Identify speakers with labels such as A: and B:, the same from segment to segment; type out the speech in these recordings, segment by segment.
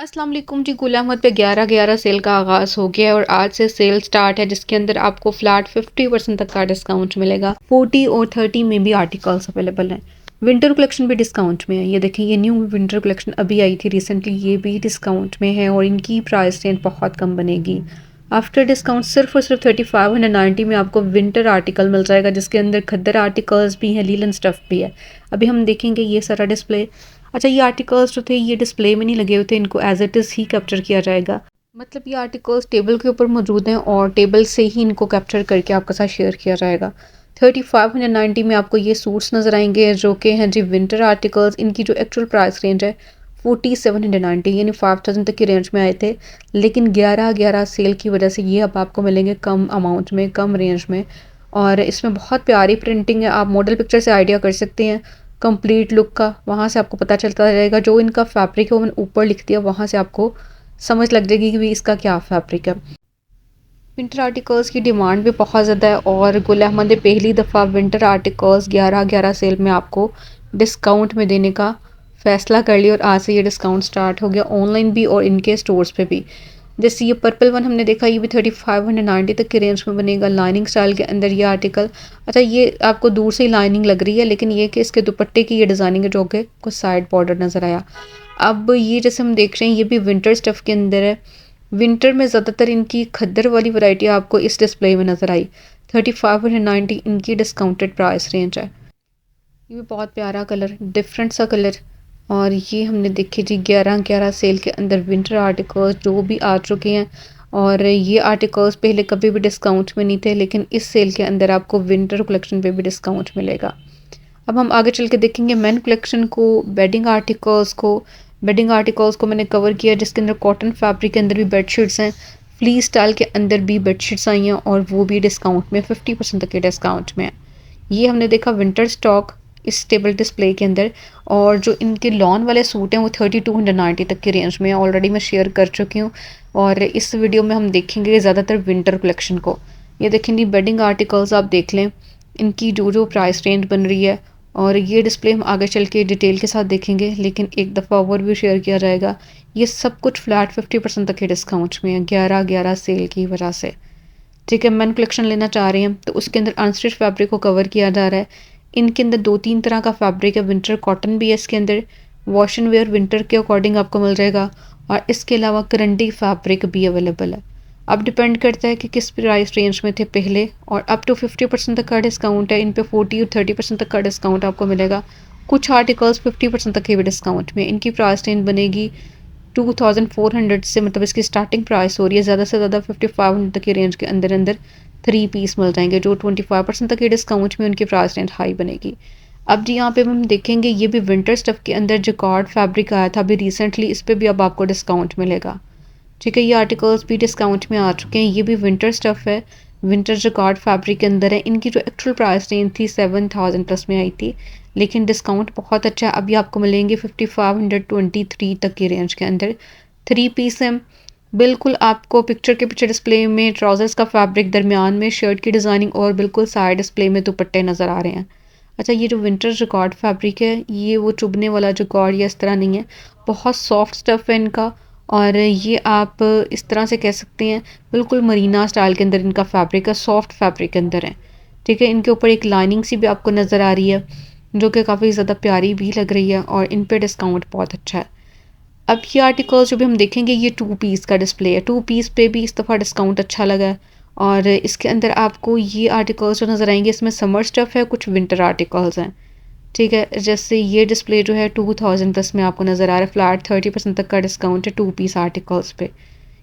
A: अस्सलाम वालेकुम जी। गुल अहमद पे 11/11 सेल का आगाज़ हो गया है और आज से सेल स्टार्ट है जिसके अंदर आपको फ्लैट 50% तक का डिस्काउंट मिलेगा। 40 और 30 में भी आर्टिकल्स अवेलेबल हैं। विंटर कलेक्शन भी डिस्काउंट में है। ये देखिए, ये न्यू विंटर कलेक्शन अभी आई थी रिसेंटली, ये भी डिस्काउंट में है और इनकी प्राइस रेंज बहुत कम बनेगी। आफ्टर डिस्काउंट सिर्फ और सिर्फ 3590 में आपको विंटर आर्टिकल मिल जाएगा जिसके अंदर खद्दर आर्टिकल्स भी हैं, लीलन स्टफ़ भी है। अभी हम देखेंगे ये सारा डिस्प्ले। अच्छा, ये आर्टिकल्स जो थे ये डिस्प्ले में नहीं लगे हुए थे, इनको एज इट इज़ ही कैप्चर किया जाएगा। मतलब ये आर्टिकल्स टेबल के ऊपर मौजूद हैं और टेबल से ही इनको कैप्चर करके आपके साथ शेयर किया जाएगा। 3590 में आपको ये सूट्स नज़र आएंगे जो कि हैं जी विंटर आर्टिकल्स। इनकी जो एक्चुअल प्राइस रेंज है 4790 यानी 5000 तक की रेंज में आए थे, लेकिन 11/11 सेल की वजह से ये अब आपको मिलेंगे कम अमाउंट में, कम रेंज में। और इसमें बहुत प्यारी प्रिंटिंग है, आप मॉडल पिक्चर से आइडिया कर सकते हैं कंप्लीट लुक का। वहाँ से आपको पता चलता रहेगा, जो इनका फैब्रिक है वो मैंने ऊपर लिख दिया, वहाँ से आपको समझ लग जाएगी कि भी इसका क्या फैब्रिक है। विंटर आर्टिकल्स की डिमांड भी बहुत ज़्यादा है और गुल अहमद ने पहली दफ़ा विंटर आर्टिकल्स 11/11 सेल में आपको डिस्काउंट में देने का फ़ैसला कर लिया और आज से ये डिस्काउंट स्टार्ट हो गया ऑनलाइन भी और इनके स्टोर्स पे भी। जैसे ये पर्पल वन हमने देखा, ये भी 3590 तक की रेंज में बनेगा, लाइनिंग स्टाइल के अंदर ये आर्टिकल। अच्छा, ये आपको दूर से ही लाइनिंग लग रही है, लेकिन ये कि इसके दुपट्टे की ये डिज़ाइनिंग है जो कि कुछ साइड बॉर्डर नज़र आया। अब ये जैसे हम देख रहे हैं ये भी विंटर स्टफ़ के अंदर है। विंटर में ज़्यादातर इनकी खद्दर वाली वैरायटी आपको इस डिस्प्ले में नज़र आई। 3590 इनकी डिस्काउंटेड प्राइस रेंज है। ये भी बहुत प्यारा कलर, डिफरेंट सा कलर। और ये हमने देखे जी 11/11 सेल के अंदर विंटर आर्टिकल्स जो भी आ चुके हैं। और ये आर्टिकल्स पहले कभी भी डिस्काउंट में नहीं थे, लेकिन इस सेल के अंदर आपको विंटर कलेक्शन पे भी डिस्काउंट मिलेगा। अब हम आगे चल के देखेंगे मेन कलेक्शन को, बेडिंग आर्टिकल्स को मैंने कवर किया जिसके अंदर कॉटन फैब्रिक के अंदर भी बेडशीट्स हैं, फ्ली स्टाइल के अंदर भी बेडशीट्स आई हैं और वो भी डिस्काउंट में 50% तक के डिस्काउंट में है। ये हमने देखा विंटर स्टॉक इस टेबल डिस्प्ले के अंदर। और जो इनके लॉन वाले सूट हैं वो 3290 तक की रेंज में ऑलरेडी मैं शेयर कर चुकी हूँ और इस वीडियो में हम देखेंगे ज़्यादातर विंटर कलेक्शन को। ये देखेंगे बेडिंग आर्टिकल्स आप देख लें, इनकी जो जो प्राइस रेंज बन रही है। और ये डिस्प्ले हम आगे चल के डिटेल के साथ देखेंगे, लेकिन एक दफ़ा ओवरव्यू शेयर किया जाएगा। ये सब कुछ फ्लैट 50% तक के डिस्काउंट में है 11/11 सेल की वजह से। ठीक है, मेन कलेक्शन लेना चाह रहे हैं तो उसके अंदर अनस्टिच फैब्रिक को कवर किया जा रहा है। इनके अंदर 2-3 तरह का फैब्रिक है, विंटर कॉटन भी है इसके अंदर, वॉश एंड वेयर विंटर के अकॉर्डिंग आपको मिल जाएगा और इसके अलावा करंडी फैब्रिक भी अवेलेबल है। अब डिपेंड करता है कि किस प्राइस रेंज में थे पहले। और अप टू 50% तक का डिस्काउंट है इन पे, 40 और 30% तक का डिस्काउंट आपको मिलेगा। कुछ आर्टिकल्स 50% तक के भी डिस्काउंट में। इनकी प्राइस रेंज बनेगी 2400 से, मतलब इसकी स्टार्टिंग प्राइस हो रही है। ज़्यादा से ज़्यादा 5500 तक की रेंज के अंदर अंदर 3 पीस मिल जाएंगे। जो 25% तक के डिस्काउंट में उनकी प्राइस रेंज हाई बनेगी। अब जी यहाँ पे हम देखेंगे ये भी विंटर स्टफ़ के अंदर जैकार्ड फैब्रिक आया था अभी रिसेंटली, इस पर भी अब आपको डिस्काउंट मिलेगा। ठीक है, ये आर्टिकल्स भी डिस्काउंट में आ चुके हैं। ये भी विंटर स्टफ़ है, विंटर जैकार्ड फैब्रिक के अंदर है। इनकी जो एक्चुअल प्राइस रेंज थी 7000 प्लस में आई थी, लेकिन डिस्काउंट बहुत अच्छा है। अभी आपको मिलेंगे 5523 तक की रेंज के अंदर। 3 पीस है, बिल्कुल आपको पिक्चर के पीछे डिस्प्ले में ट्राउज़र्स का फैब्रिक, दरमियान में शर्ट की डिज़ाइनिंग और बिल्कुल साइड डिस्प्ले में दुपट्टे नज़र आ रहे हैं। अच्छा, ये जो विंटर जैकार्ड फैब्रिक है ये वो चुभने वाला जैकार्ड या इस तरह नहीं है, बहुत सॉफ्ट स्टफ़ है इनका। और ये आप इस तरह से कह सकते हैं बिल्कुल मरीना स्टाइल के अंदर इनका फैब्रिक है, सॉफ्ट फैब्रिक के अंदर है। ठीक है, इनके ऊपर एक लाइनिंग सी भी आपको नज़र आ रही है जो कि काफ़ी ज़्यादा प्यारी भी लग रही है और इन पे डिस्काउंट बहुत अच्छा है। अब ये आर्टिकल्स जो भी हम देखेंगे ये 2 पीस का डिस्प्ले है। 2 पीस पे भी इस दफ़ा डिस्काउंट अच्छा लगा है। और इसके अंदर आपको ये आर्टिकल्स जो नज़र आएंगे इसमें समर स्टफ़ है, कुछ विंटर आर्टिकल्स हैं। ठीक है, जैसे ये डिस्प्ले जो है 2000 प्लस में आपको नज़र आ रहा है, फ्लैट 30% तक का डिस्काउंट है 2 पीस आर्टिकल्स पे।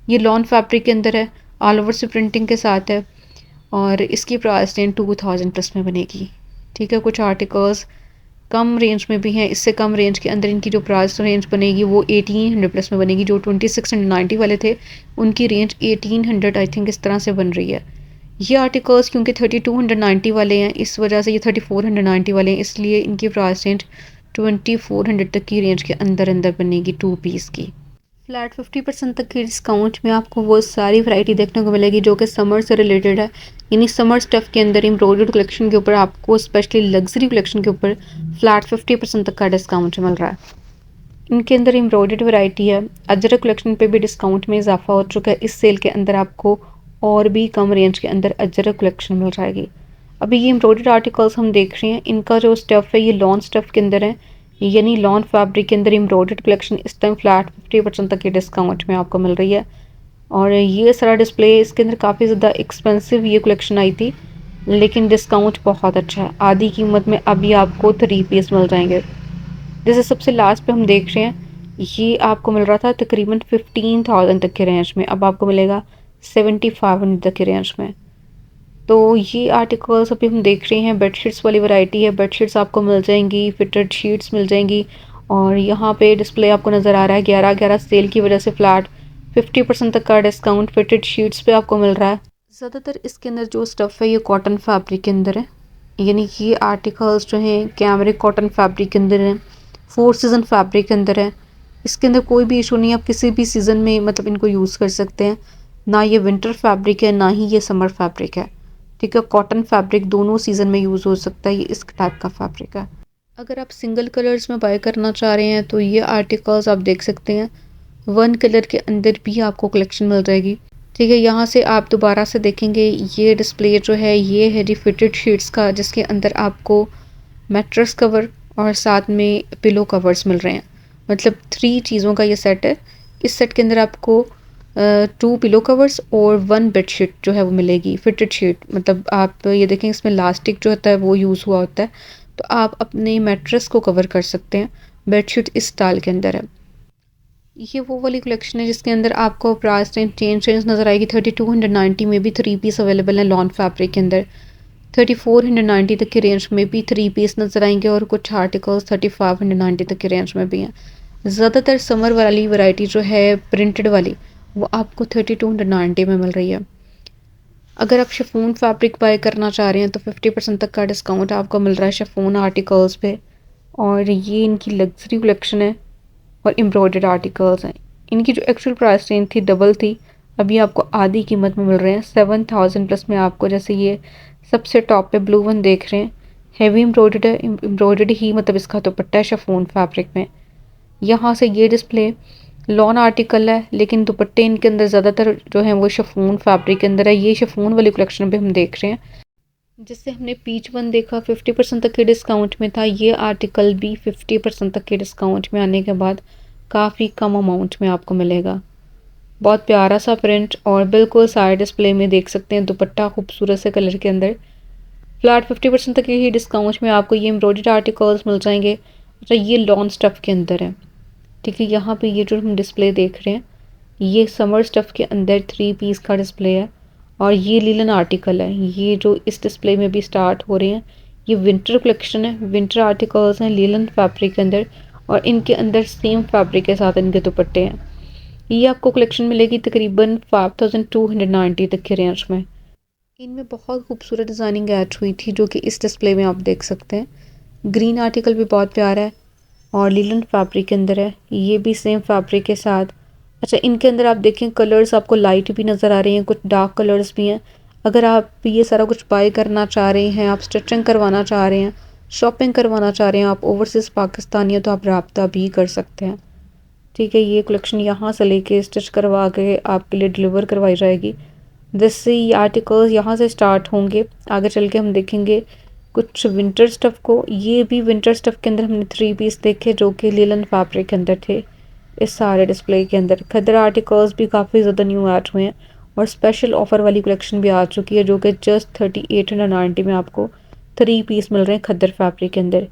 A: ये लॉन फैब्रिक के अंदर है, ऑल ओवर से प्रिंटिंग के साथ है और इसकी प्राइस रेंज 2000 प्लस में बनेगी। ठीक है, कुछ आर्टिकल्स कम रेंज में भी हैं, इससे कम रेंज के अंदर इनकी जो प्राइस रेंज बनेगी वो 1800 प्लस में बनेगी। जो 2690 वाले थे उनकी रेंज 1800 आई थिंक इस तरह से बन रही है। ये आर्टिकल्स क्योंकि 3290 वाले हैं इस वजह से ये 3490 वाले हैं, इसलिए इनकी प्राइस रेंज 2400 तक की रेंज के अंदर अंदर बनेगी 2 पीस की। फ्लैट 50% तक के डिस्काउंट में आपको वो सारी वैरायटी देखने को मिलेगी जो कि समर से रिलेटेड है। यानी समर स्टफ़ के अंदर एम्ब्रॉयडर्ड कलेक्शन के ऊपर आपको स्पेशली लग्जरी कलेक्शन के ऊपर फ्लैट 50% तक का डिस्काउंट मिल रहा है। इनके अंदर एम्ब्रॉयडर्ड वैरायटी है। अजरक कलेक्शन पे भी डिस्काउंट में इजाफा हो चुका है। इस सेल के अंदर आपको और भी कम रेंज के अंदर अजरक कलेक्शन मिल जाएगी। अभी ये एम्ब्रॉयडर्ड आर्टिकल्स हम देख रहे हैं, इनका जो स्टफ़ है ये लॉन स्टफ़ के अंदर है, यानी लॉन फैब्रिक के अंदर एम्ब्रॉयडर्ड कलेक्शन इस टाइम फ्लैट 50% तक के डिस्काउंट में आपको मिल रही है। और ये सारा डिस्प्ले इसके अंदर काफ़ी ज़्यादा एक्सपेंसिव ये कलेक्शन आई थी, लेकिन डिस्काउंट बहुत अच्छा है। आधी कीमत में अभी आपको 3 पीस मिल जाएंगे। जैसे सबसे लास्ट पे हम देख रहे हैं, ये आपको मिल रहा था तकरीबन 15,000 तक के रेंज में, अब आपको मिलेगा 7500 तक के रेंज में। तो ये आर्टिकल्स अभी हम देख रहे हैं, बेडशीट्स वाली वैरायटी है। बेडशीट्स आपको मिल जाएंगी, फिटेड शीट्स मिल जाएंगी। और यहाँ पे डिस्प्ले आपको नज़र आ रहा है 11/11 सेल की वजह से फ्लैट 50% तक का डिस्काउंट फिटेड शीट्स पे आपको मिल रहा है। ज़्यादातर इसके अंदर जो स्टफ़ है ये कॉटन फैब्रिक के अंदर है, यानी कि ये आर्टिकल्स जो हैं कैमरिक कॉटन फैब्रिक के अंदर हैं, 4 सीज़न फैब्रिक के अंदर है। इसके अंदर कोई भी इशू नहीं है, आप किसी भी सीज़न में मतलब इनको यूज़ कर सकते हैं। ना ये विंटर फैब्रिक है, ना ही ये समर फैब्रिक है। ठीक है, कॉटन फैब्रिक दोनों सीज़न में यूज़ हो सकता है, ये इस टाइप का फैब्रिक है। अगर आप सिंगल कलर्स में बाय करना चाह रहे हैं तो ये आर्टिकल्स आप देख सकते हैं, 1 कलर के अंदर भी आपको कलेक्शन मिल जाएगी। ठीक है, यहाँ से आप दोबारा से देखेंगे, ये डिस्प्ले जो है ये है जी फिटेड शीट्स का, जिसके अंदर आपको मैट्रेस कवर और साथ में पिलो कवर्स मिल रहे हैं। मतलब 3 चीज़ों का ये सेट है। इस सेट के अंदर आपको 2 पिलो कवर्स और 1 बेडशीट जो है वो मिलेगी, फिटेड शीट। मतलब आप ये देखें, इसमें लास्टिक जो होता है वो यूज़ हुआ होता है, तो आप अपने मैट्रेस को कवर कर सकते हैं। बेडशीट इस स्टाइल के अंदर है। ये वो वाली कलेक्शन है जिसके अंदर आपको प्राइस रेंज चेंज नज़र आएगी। 3290 में भी 3 पीस अवेलेबल है लॉन फैब्रिक के अंदर। 3490 तक की रेंज में भी 3 पीस नज़र आएंगे और कुछ आर्टिकल्स 3590 तक की रेंज में भी हैं। ज़्यादातर समर वाली वैरायटी जो है प्रिंटेड वाली, वो आपको 3290 में मिल रही है। अगर आप शिफॉन फैब्रिक बाय करना चाह रहे हैं तो 50% तक का डिस्काउंट आपको मिल रहा है शिफॉन आर्टिकल्स पे। और ये इनकी लग्जरी कलेक्शन है और एम्ब्रॉयडर्ड आर्टिकल्स हैं। इनकी जो एक्चुअल प्राइस रेंज थी डबल थी, अभी आपको आधी कीमत में मिल रहे हैं 7000 प्लस में। आपको जैसे ये सबसे टॉप पे ब्लू वन देख रहे हैं, हैवी एम्ब्रॉयडर्ड है, एम्ब्रॉयडर्ड ही मतलब इसका दुपट्टा है शिफॉन फैब्रिक में। यहाँ से ये डिस्प्ले लॉन आर्टिकल है, लेकिन दुपट्टे इनके अंदर ज़्यादातर जो है वो शिफॉन फैब्रिक के अंदर है। ये शिफॉन वाली कलेक्शन पे हम देख रहे हैं। जिससे हमने पीच वन देखा 50% तक के डिस्काउंट में था, ये आर्टिकल भी 50% तक के डिस्काउंट में आने के बाद काफ़ी कम अमाउंट में आपको मिलेगा। बहुत प्यारा सा प्रिंट और बिल्कुल साइड डिस्प्ले में देख सकते हैं, दुपट्टा खूबसूरत से कलर के अंदर। फ्लैट 50% तक के ही डिस्काउंट में आपको ये एम्ब्रॉयडर्ड आर्टिकल्स मिल जाएंगे। अच्छा, ये लॉन स्टफ़ के अंदर है। ठीक है, यहाँ पे ये जो हम डिस्प्ले देख रहे हैं, ये समर स्टफ़ के अंदर 3 पीस का डिस्प्ले है। और ये लीलन आर्टिकल है, ये जो इस डिस्प्ले में भी स्टार्ट हो रहे हैं, ये विंटर कलेक्शन है। विंटर आर्टिकल्स हैं लीलन फैब्रिक के अंदर, और इनके अंदर सेम फैब्रिक के साथ इनके दुपट्टे हैं। ये आपको कलेक्शन मिलेगी तकरीबन 5290 तक के रेंज में। इनमें बहुत खूबसूरत डिज़ाइनिंग ऐड हुई थी जो कि इस डिस्प्ले में आप देख सकते हैं। ग्रीन आर्टिकल भी बहुत प्यारा है और लीलन फैब्रिक के अंदर है, ये भी सेम फैब्रिक के साथ। अच्छा, इनके अंदर आप देखें कलर्स आपको लाइट भी नज़र आ रहे हैं, कुछ डार्क कलर्स भी हैं। अगर आप ये सारा कुछ बाय करना चाह रहे हैं, आप स्टिचिंग करवाना चाह रहे हैं, शॉपिंग करवाना चाह रहे हैं, आप ओवरसीज़ पाकिस्तानी हैं, तो आप रब्ता भी कर सकते हैं। ठीक है, ये कलेक्शन यहाँ से लेके स्टिच करवा के आपके लिए डिलीवर करवाई जाएगी। जैसे ये आर्टिकल्स यहाँ से स्टार्ट होंगे, आगे चल के हम देखेंगे कुछ विंटर स्टफ़ को। ये भी विंटर स्टफ़ के अंदर हमने 3 पीस देखे जो कि लीलन फैब्रिक के अंदर थे। इस सारे डिस्प्ले के अंदर खद्दर आर्टिकल्स भी काफ़ी ज़्यादा न्यू ऐड हुए हैं और स्पेशल ऑफ़र वाली कलेक्शन भी आ चुकी है जो कि जस्ट 3890 में आपको 3 पीस मिल रहे हैं खद्दर फैब्रिक के अंदर।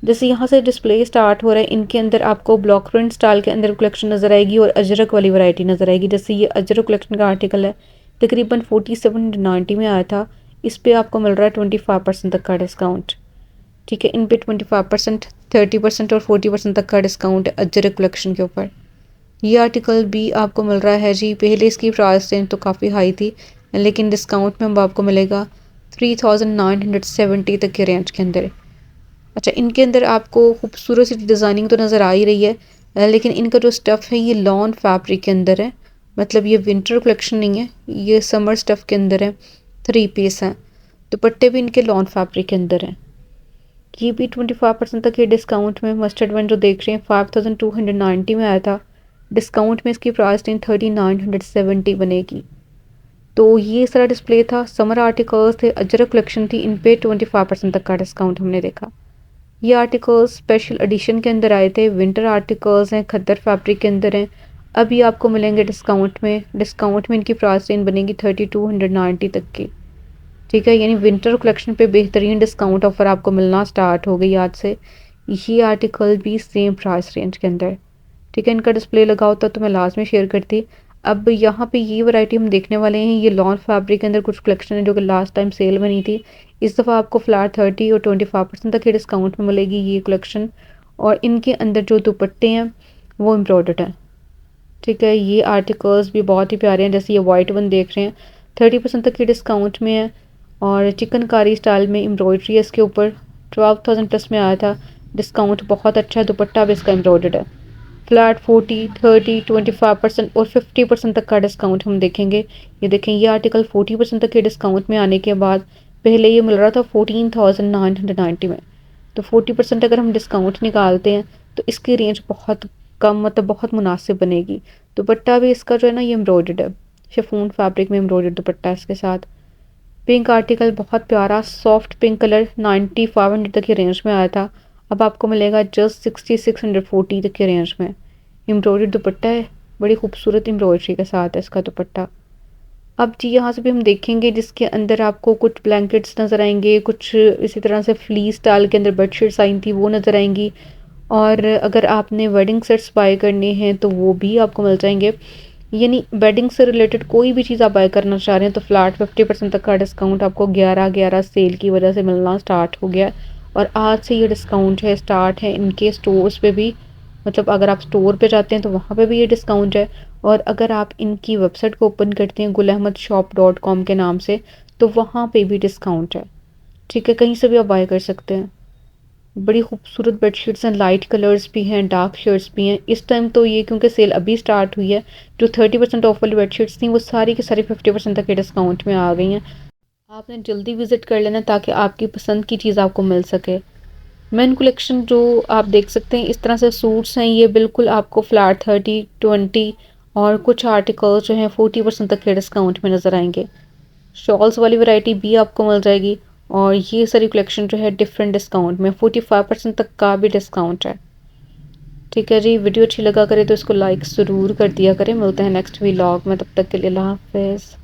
A: जैसे यहाँ से डिस्प्ले स्टार्ट हो रहा है, इनके अंदर आपको ब्लॉक प्रिंट स्टाइल के अंदर कलेक्शन नज़र आएगी और अजरक वाली वैरायटी नज़र आएगी। जैसे ये अजरक कलेक्शन का आर्टिकल है, तकरीबन 4790 में आया था, इस पे आपको मिल रहा है 25% तक का डिस्काउंट। ठीक है, इन पे 25%, 30% और 40% तक का डिस्काउंट है अजरक कलेक्शन के ऊपर। ये आर्टिकल भी आपको मिल रहा है जी, पहले इसकी प्राइस रेंज तो काफ़ी हाई थी, लेकिन डिस्काउंट में अब आपको मिलेगा 3970 तक के रेंज के अंदर। अच्छा, इनके अंदर आपको खूबसूरत सी डिज़ाइनिंग तो नज़र आ ही रही है, लेकिन इनका जो स्टफ़ है ये लॉन फैब्रिक के अंदर है। मतलब ये विंटर कलेक्शन नहीं है, ये समर स्टफ़ के अंदर है। 3 पीस हैं, दुपट्टे भी इनके लॉन फैब्रिक के अंदर हैं। ये भी 25% तक ये डिस्काउंट में। मस्टर्ड वन जो देख रहे हैं 5290 में आया था, डिस्काउंट में इसकी प्राइस रेंज 3970 बनेगी। तो ये सारा डिस्प्ले था, समर आर्टिकल्स थे, अजरक कलेक्शन थी, इन पे 25% तक का डिस्काउंट हमने देखा। ये आर्टिकल्स स्पेशल एडिशन के अंदर आए थे, विंटर आर्टिकल्स हैं, खद्दर फैब्रिक के अंदर हैं। अभी आपको मिलेंगे डिस्काउंट में इनकी प्राइस रेंज बनेगी 3290 तक की। ठीक है, यानी विंटर कलेक्शन पे बेहतरीन डिस्काउंट ऑफर आपको मिलना स्टार्ट हो गई आज से। ये आर्टिकल भी सेम प्राइस रेंज के अंदर। ठीक है, इनका डिस्प्ले लगा होता तो मैं लास्ट में शेयर करती। अब यहाँ पे ये वैरायटी हम देखने वाले हैं, ये लॉन फैब्रिक के अंदर कुछ कलेक्शन है जो कि लास्ट टाइम सेल में नहीं थी। इस दफ़ा आपको फ्लैट 30 और 25% तक के डिस्काउंट में मिलेगी ये कलेक्शन। और इनके अंदर जो दुपट्टे हैं वो एम्ब्रॉयडर्ड हैं। ठीक है, ये आर्टिकल्स भी बहुत ही प्यारे हैं, जैसे ये वाइट वन देख रहे हैं 30% तक के डिस्काउंट में है। और चिकनकारी स्टाइल में एम्ब्रॉयडरी है इसके ऊपर, 12,000 प्लस में आया था। डिस्काउंट बहुत अच्छा है, दुपट्टा भी इसका एम्ब्रॉयडर्ड है। फ्लैट 40, 30, 25% और 50% तक का डिस्काउंट हम देखेंगे। ये देखें, ये आर्टिकल 40% तक के डिस्काउंट में आने के बाद पहले ये मिल रहा था 14,990 में। तो 40% अगर हम डिस्काउंट निकालते हैं तो इसकी रेंज बहुत कम, मतलब बहुत मुनासिब बनेगी। दुपट्टा भी इसका जो है ना ये एम्ब्रॉयडर्ड है, शिफॉन फैब्रिक में एम्ब्रॉयडर्ड दुपट्टा है इसके साथ। पिंक आर्टिकल बहुत प्यारा सॉफ्ट पिंक कलर 9500 तक की रेंज में आया था, अब आपको मिलेगा जस्ट 6640 तक की रेंज में। एम्ब्रॉयडर्ड दुपट्टा है, बड़ी खूबसूरत एम्ब्रॉयडरी के साथ है इसका दुपट्टा। अब जी यहाँ से भी हम देखेंगे जिसके अंदर आपको कुछ ब्लैंकेट्स नज़र आएंगे, कुछ इसी तरह से फ्लीस स्टाइल के अंदर बेडशीट्स आई थी वो नज़र आएंगी। और अगर आपने वेडिंग सेट्स बाय करने हैं तो वो भी आपको मिल जाएंगे। यानी वेडिंग से रिलेटेड कोई भी चीज़ आप बाय करना चाह रहे हैं तो फ्लैट 50% तक का डिस्काउंट आपको 11/11 सेल की वजह से मिलना स्टार्ट हो गया। और आज से ये डिस्काउंट है स्टार्ट है इनके स्टोर्स पे भी, मतलब अगर आप स्टोर पे जाते हैं तो वहाँ पे भी ये डिस्काउंट है। और अगर आप इनकी वेबसाइट को ओपन करते हैं gulahmadshop.com के नाम से तो वहाँ पे भी डिस्काउंट है। ठीक है, कहीं से भी आप बाय कर सकते हैं। बड़ी खूबसूरत बेडशीट्स हैं, लाइट कलर्स भी हैं, डार्क शेड्स भी हैं। इस टाइम तो ये क्योंकि सेल अभी स्टार्ट हुई है, जो 30% ऑफ वाली बेडशीट्स थी वो सारी की सारी 50% तक के डिस्काउंट में आ गई हैं। आपने जल्दी विजिट कर लेना ताकि आपकी पसंद की चीज़ आपको मिल सके। मेन कलेक्शन जो आप देख सकते हैं इस तरह से सूट्स हैं, ये बिल्कुल आपको फ्लैट 30, 20 और कुछ आर्टिकल्स जो हैं 40% तक के डिस्काउंट में नज़र आएंगे। शॉल्स वाली वैरायटी भी आपको मिल जाएगी। और ये सारी कलेक्शन जो है डिफरेंट डिस्काउंट में, 45% तक का भी डिस्काउंट है। ठीक है जी, वीडियो अच्छी लगा करे तो इसको लाइक ज़रूर कर दिया करें। मिलते हैं नेक्स्ट व्लॉग में, तब तक के लिए अल्लाह हाफिज़।